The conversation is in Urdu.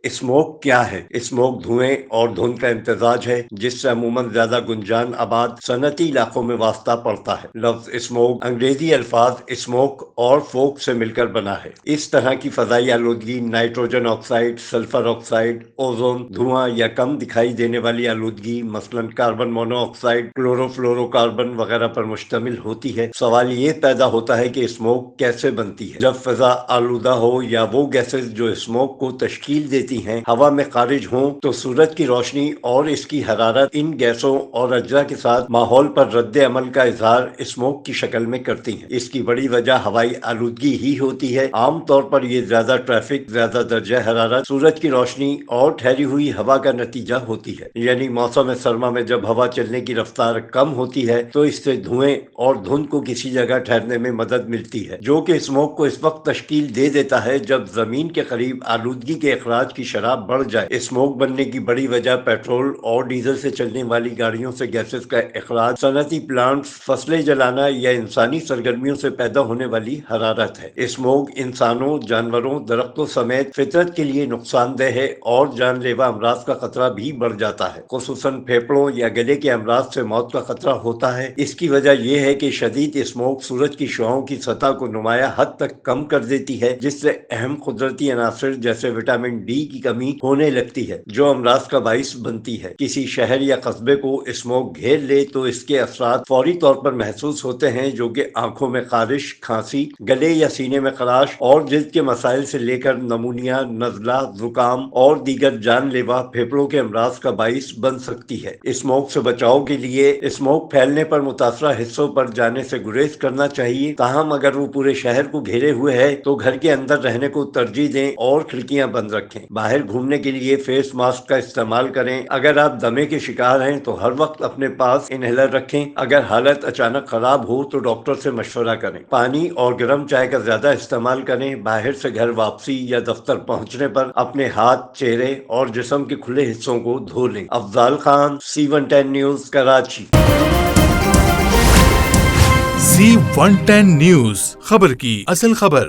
اسموک کیا ہے؟ اسموک دھوئیں اور دھند کا امتزاج ہے جس سے عموماً زیادہ گنجان آباد صنعتی علاقوں میں واسطہ پڑتا ہے۔ لفظ اسموک انگریزی الفاظ اسموک اور فوک سے مل کر بنا ہے۔ اس طرح کی فضائی آلودگی nitrogen oxide, sulphur oxide, ozone, دھواں یا کم دکھائی دینے والی آلودگی مثلاً carbon mono oxide, chloro fluoro carbon وغیرہ پر مشتمل ہوتی ہے۔ سوال یہ پیدا ہوتا ہے کہ اسموک کیسے بنتی ہے؟ جب فضا آلودہ ہو یا وہ گیسز جو اسموک کو تشکیل دیتی ہیں ہوا میں خارج ہوں تو سورج کی روشنی اور اس کی حرارت ان گیسوں اور اجزاء کے ساتھ ماحول پر رد عمل کا اظہار اسموک کی شکل میں کرتی ہیں۔ اس کی بڑی وجہ ہوائی آلودگی ہی ہوتی ہے۔ عام طور پر یہ زیادہ ٹریفک، زیادہ درجہ حرارت، سورج کی روشنی اور ٹھہری ہوئی ہوا کا نتیجہ ہوتی ہے۔ یعنی موسم سرما میں جب ہوا چلنے کی رفتار کم ہوتی ہے تو اس سے دھوئیں اور دھند کو کسی جگہ ٹھہرنے میں مدد ملتی ہے، جو کہ اسموک کو اس وقت تشکیل دے دیتا ہے جب زمین کے قریب آلودگی کے اخراج کی شرح بڑھ جائے۔ اسموک بننے کی بڑی وجہ پیٹرول اور ڈیزل سے چلنے والی گاڑیوں سے گیسز کا اخراج، صنعتی پلانٹس، فصلیں جلانا یا انسانی سرگرمیوں سے پیدا ہونے والی حرارت ہے۔ اسموک انسانوں، جانوروں، درختوں سمیت فطرت کے لیے نقصان دہ ہے اور جان لیوا امراض کا خطرہ بھی بڑھ جاتا ہے، خصوصاً پھیپھڑوں یا گلے کے امراض سے موت کا خطرہ ہوتا ہے۔ اس کی وجہ یہ ہے کہ شدید اسموک سورج کی شعاعوں کی سطح کو نمایاں حد تک کم کر دیتی ہے، جس سے اہم قدرتی عناصر جیسے وٹامن ڈی کی کمی ہونے لگتی ہے جو امراض کا باعث بنتی ہے۔ کسی شہر یا قصبے کو اسموک گھیر لے تو اس کے اثرات فوری طور پر محسوس ہوتے ہیں، جو کہ آنکھوں میں خارش، کھانسی، گلے یا سینے میں خراش اور جلد کے مسائل سے لے کر نمونیا، نزلہ، زکام اور دیگر جان لیوا پھیپھڑوں کے امراض کا باعث بن سکتی ہے۔ اسموک سے بچاؤ کے لیے اسموک پھیلنے پر متاثرہ حصوں پر جانے سے گریز کرنا چاہیے، تاہم اگر وہ پورے شہر کو گھیرے ہوئے ہے تو گھر کے اندر رہنے کو ترجیح دیں اور کھڑکیاں بند رکھیں۔ باہر گھومنے کے لیے فیس ماسک کا استعمال کریں۔ اگر آپ دمے کے شکار ہیں تو ہر وقت اپنے پاس انہیلر رکھیں۔ اگر حالت اچانک خراب ہو تو ڈاکٹر سے مشورہ کریں۔ پانی اور گرم چائے کا زیادہ استعمال کریں۔ باہر سے گھر واپسی یا دفتر پہنچنے پر اپنے ہاتھ، چہرے اور جسم کے کھلے حصوں کو دھو لیں۔ Afzal Khan, C110 news, Karachi. C110 news, خبر کی اصل خبر۔